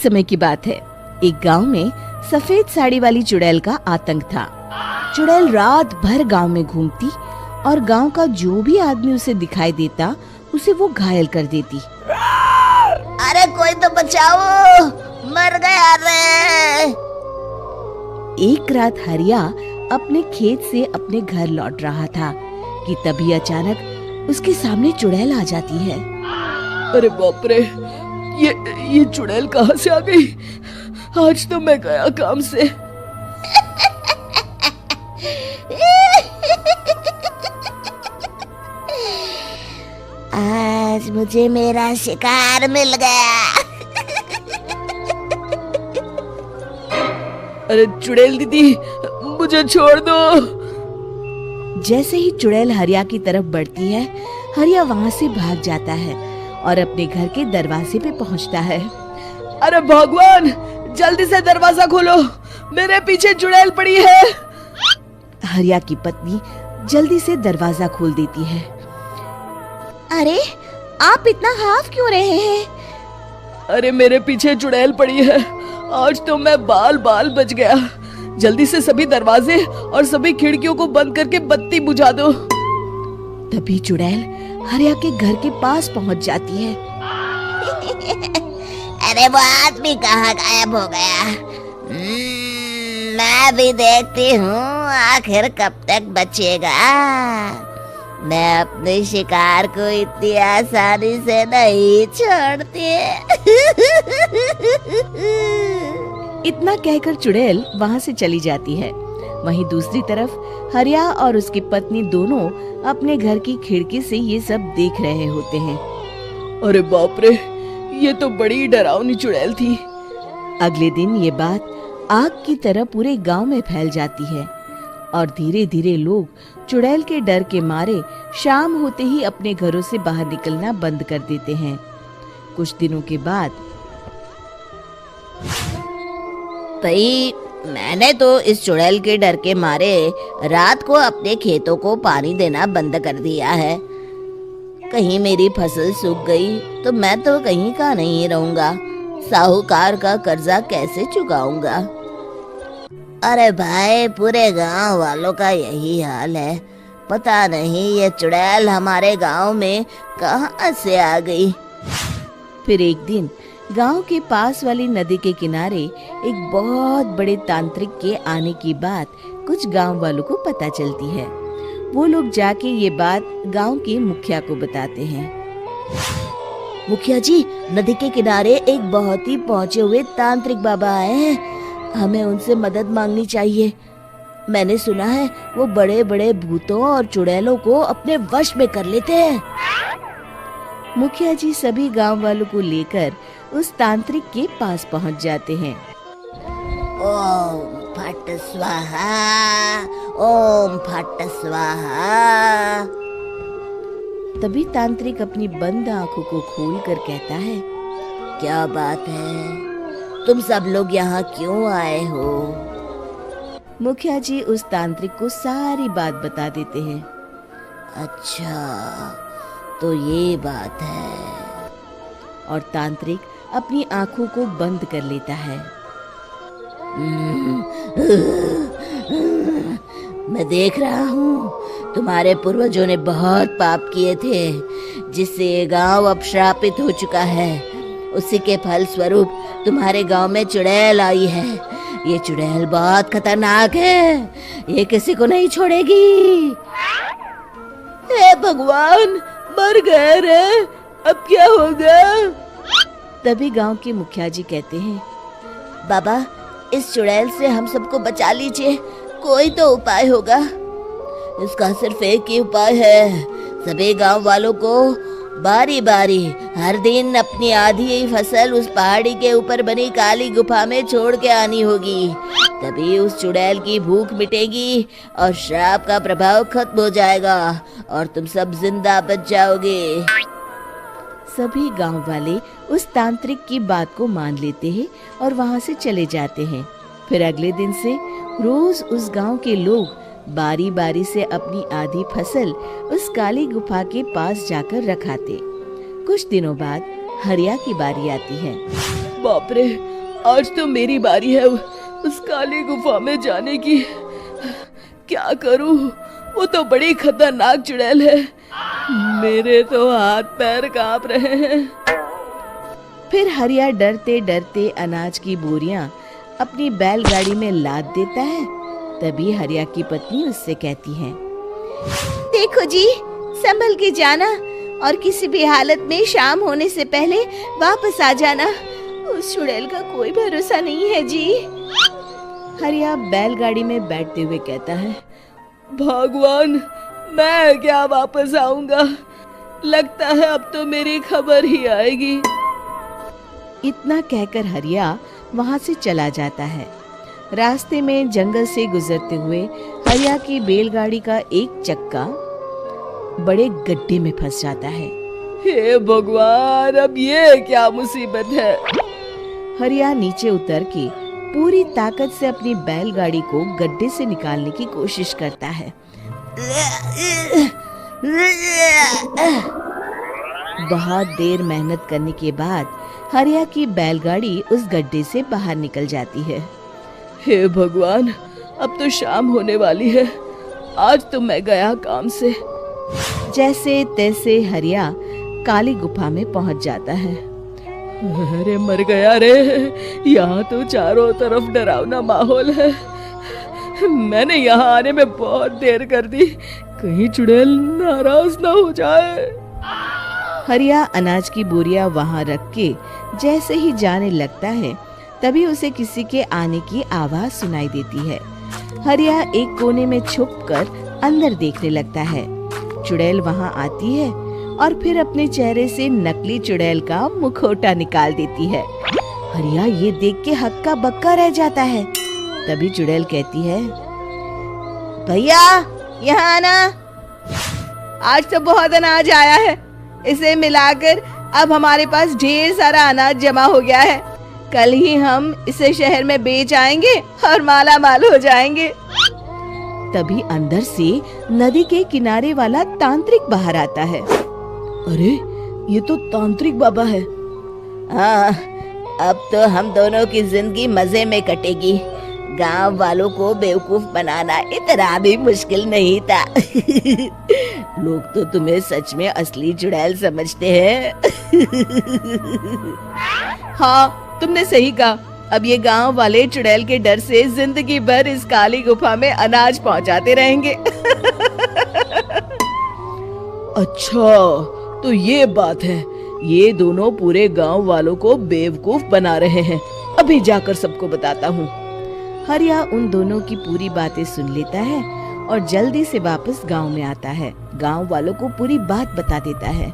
समय की बात है। एक गांव में सफेद साड़ी वाली चुड़ैल का आतंक था। चुड़ैल रात भर गांव में घूमती और गांव का जो भी आदमी उसे दिखाई देता उसे वो घायल कर देती। अरे कोई तो बचाओ, मर गया रे। एक रात हरिया अपने खेत से अपने घर लौट रहा था कि तभी अचानक उसके सामने चुड़ैल आ जाती है। अरे बाप रे, ये चुड़ैल कहाँ से आ गई? आज तो मैं गया काम से। आज मुझे मेरा शिकार मिल गया। अरे चुड़ैल दीदी, मुझे छोड़ दो। जैसे ही चुड़ैल हरिया की तरफ बढ़ती है, हरिया वहाँ से भाग जाता है और अपने घर के दरवाजे पे पहुँचता है। अरे भगवान, जल्दी से दरवाजा खोलो, मेरे पीछे चुड़ैल पड़ी है। हरिया की पत्नी जल्दी से दरवाजा खोल देती है। अरे आप इतना हाफ क्यों रहे हैं? अरे मेरे पीछे चुड़ैल पड़ी है, आज तो मैं बाल बच गया। जल्दी से सभी दरवाजे और सभी खिड़कियों को बंद करके बत्ती बुझा दो। तभी चुड़ैल हरिया के घर के पास पहुंच जाती है। अरे वो आदमी कहाँ गायब हो गया? मैं भी देखती हूँ आखिर कब तक बचेगा। मैं अपने शिकार को इतनी आसानी से नहीं छोड़ती। इतना कहकर चुड़ैल वहाँ से चली जाती है। वहीं दूसरी तरफ हरिया और उसकी पत्नी दोनों अपने घर की खिड़की से ये सब देख रहे होते हैं। अरे बाप रे, ये तो बड़ी डरावनी चुड़ैल थी। अगले दिन ये बात आग की तरह पूरे गांव में फैल जाती है और धीरे धीरे लोग चुड़ैल के डर के मारे शाम होते ही अपने घरों से बाहर निकलना बंद कर देते हैं। कुछ दिनों के बाद भाई, मैंने तो इस चुड़ैल के डर के मारे रात को अपने खेतों को पानी देना बंद कर दिया है। कहीं मेरी फसल सूख गई तो मैं तो कहीं का नहीं रहूंगा। साहूकार का कर्जा कैसे चुकाऊंगा? अरे भाई, पूरे गांव वालों का यही हाल है। पता नहीं ये चुड़ैल हमारे गांव में कहां से आ गई। फिर एक दिन गांव के पास वाली नदी के किनारे एक बहुत बड़े तांत्रिक के आने की बात कुछ गांव वालों को पता चलती है। वो लोग जाके ये बात गांव के मुखिया को बताते हैं। मुखिया जी, नदी के किनारे एक बहुत ही पहुंचे हुए तांत्रिक बाबा आए हैं। हमें उनसे मदद मांगनी चाहिए। मैंने सुना है वो बड़े बड़े भूतों और चुड़ैलों को अपने वश में कर लेते हैं। मुखिया जी सभी गांव वालों को लेकर उस तांत्रिक के पास पहुंच जाते हैं। ओम फट स्वाहा, ओम फट स्वाहा। तभी तांत्रिक अपनी बंद आंखों को खोलकर कहता है, क्या बात है? तुम सब लोग यहाँ क्यों आए हो? मुखिया जी उस तांत्रिक को सारी बात बता देते हैं। अच्छा, तो ये बात है। और तांत्रिक अपनी आंखों को बंद कर लेता है। मैं देख रहा हूँ तुम्हारे पूर्वजों ने बहुत पाप किए थे, जिससे ये गांव अब श्रापित हो चुका है। उसी के फल स्वरूप तुम्हारे गांव में चुड़ैल आई है। ये चुड़ैल बहुत खतरनाक है, ये किसी को नहीं छोड़ेगी। हे भगवान, मर गए रे, अब क्या होगा? तभी गांव के मुखिया जी कहते हैं, बाबा, इस चुड़ैल से हम सबको बचा लीजिए। कोई तो उपाय होगा। इसका सिर्फ एक ही उपाय है। सभी गांव वालों को बारी बारी हर दिन अपनी आधी फसल उस पहाड़ी के ऊपर बनी काली गुफा में छोड़ के आनी होगी। तभी उस चुड़ैल की भूख मिटेगी और श्राप का प्रभाव खत्म हो जाएगा और तुम सब जिंदा बच जाओगे। सभी गांव वाले उस तांत्रिक की बात को मान लेते हैं और वहां से चले जाते हैं। फिर अगले दिन से रोज उस गांव के लोग बारी बारी से अपनी आधी फसल उस काली गुफा के पास जाकर रखाते। कुछ दिनों बाद हरिया की बारी आती है। बाप रे, आज तो मेरी बारी है उस काली गुफा में जाने की। क्या करूं, वो तो बड़ी खतरनाक चुड़ैल है। मेरे तो हाथ पैर कांप रहे हैं। फिर हरिया डरते डरते अनाज की बोरियां अपनी बैलगाड़ी में लाद देता है। तभी हरिया की पत्नी उससे कहती है, देखो जी, संभल के जाना और किसी भी हालत में शाम होने से पहले वापस आ जाना। उस चुड़ैल का कोई भरोसा नहीं है जी। हरिया बैलगाड़ी में बैठते हुए कहता है, भगवान, मैं क्या वापस आऊंगा। लगता है अब तो मेरी खबर ही आएगी। इतना कहकर हरिया वहां से चला जाता है। रास्ते में जंगल से गुजरते हुए हरिया की बैलगाड़ी का एक चक्का बड़े गड्ढे में फंस जाता है। हे भगवान, अब ये क्या मुसीबत है। हरिया नीचे उतर के पूरी ताकत से अपनी बैलगाड़ी को गड्ढे से निकालने की कोशिश करता है। बहुत देर मेहनत करने के बाद हरिया की बैलगाड़ी उस गड्ढे से बाहर निकल जाती है। हे भगवान, अब तो शाम होने वाली है। आज तो मैं गया काम से। जैसे तैसे हरिया काली गुफा में पहुंच जाता है। अरे मर गया रे, यहाँ तो चारों तरफ डरावना माहौल है। मैंने यहाँ आने में बहुत देर कर दी, कहीं चुड़ैल नाराज ना हो जाए। हरिया अनाज की बोरियां वहां रख के जैसे ही जाने लगता है, तभी उसे किसी के आने की आवाज सुनाई देती है। हरिया एक कोने में छुपकर अंदर देखने लगता है। चुड़ैल वहां आती है और फिर अपने चेहरे से नकली चुड़ैल का मुखौटा निकाल देती है। हरिया ये देख के हक्का बक्का रह जाता है। तभी चुड़ैल कहती है, भैया यहाँ आना। आज तो बहुत अनाज आया है, इसे मिलाकर अब हमारे पास ढेर सारा अनाज जमा हो गया है। कल ही हम इसे शहर में बेच आएंगे और माला माल हो जाएंगे। तभी अंदर से नदी के किनारे वाला तांत्रिक बाहर आता है। अरे, ये तो तांत्रिक बाबा है। हाँ, अब तो हम दोनों की जिंदगी मजे में कटेगी। गांव वालों को बेवकूफ बनाना इतना भी मुश्किल नहीं था। लोग तो तुम्हें सच में असली चुड़ैल समझते हैं। हाँ, तुमने सही कहा। अब ये गांव वाले चुड़ैल के डर से जिंदगी भर इस काली गुफा में अनाज पहुंचाते रहेंगे। अच्छा, तो ये बात है। ये दोनों पूरे गांव वालों को बेवकूफ बना रहे हैं। अभी जाकर सबको बताता हूँ। हरिया उन दोनों की पूरी बातें सुन लेता है और जल्दी से वापस गांव में आता है। गांव वालों को पूरी बात बता देता है।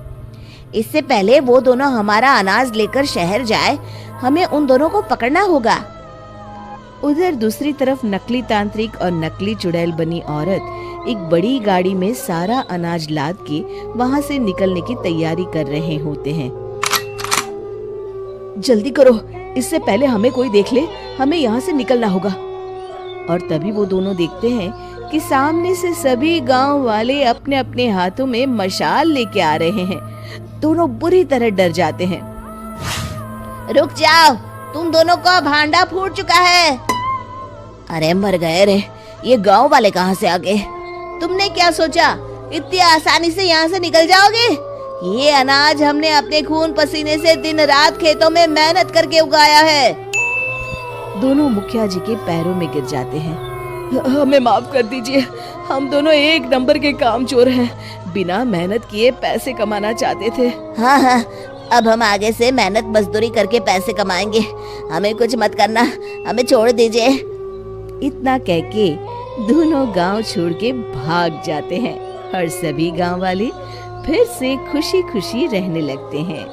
इससे पहले वो दोनों हमारा अनाज लेकर शहर जाए, हमें उन दोनों को पकड़ना होगा। उधर दूसरी तरफ नकली तांत्रिक और नकली चुड़ैल बनी औरत एक बड़ी गाड़ी में सारा अनाज लाद के वहां से निकलने की तैयारी कर रहे होते हैं। जल्दी करो, इससे पहले हमें कोई देख ले। हमें यहाँ से निकलना होगा। और तभी वो दोनों देखते हैं कि सामने से सभी गांव वाले अपने अपने हाथों में मशाल लेके आ रहे हैं। दोनों बुरी तरह डर जाते हैं। रुक जाओ, तुम दोनों का भांडा फूट चुका है। अरे मर गए रे, ये गांव वाले कहाँ से आ गए? तुमने क्या सोचा इतनी आसानी से यहाँ से निकल जाओगे? ये अनाज हमने अपने खून पसीने से दिन रात खेतों में मेहनत करके उगाया है। दोनों मुखिया जी के पैरों में गिर जाते हैं। हमें माफ कर दीजिए, हम दोनों एक नंबर के कामचोर हैं। बिना मेहनत किए पैसे कमाना चाहते थे। हाँ हाँ, अब हम आगे से मेहनत मजदूरी करके पैसे कमाएंगे। हमें कुछ मत करना, हमें छोड़ दीजिए। इतना कह के दोनों गांव छोड़ के भाग जाते हैं और सभी गांव वाले फिर से खुशी खुशी रहने लगते हैं।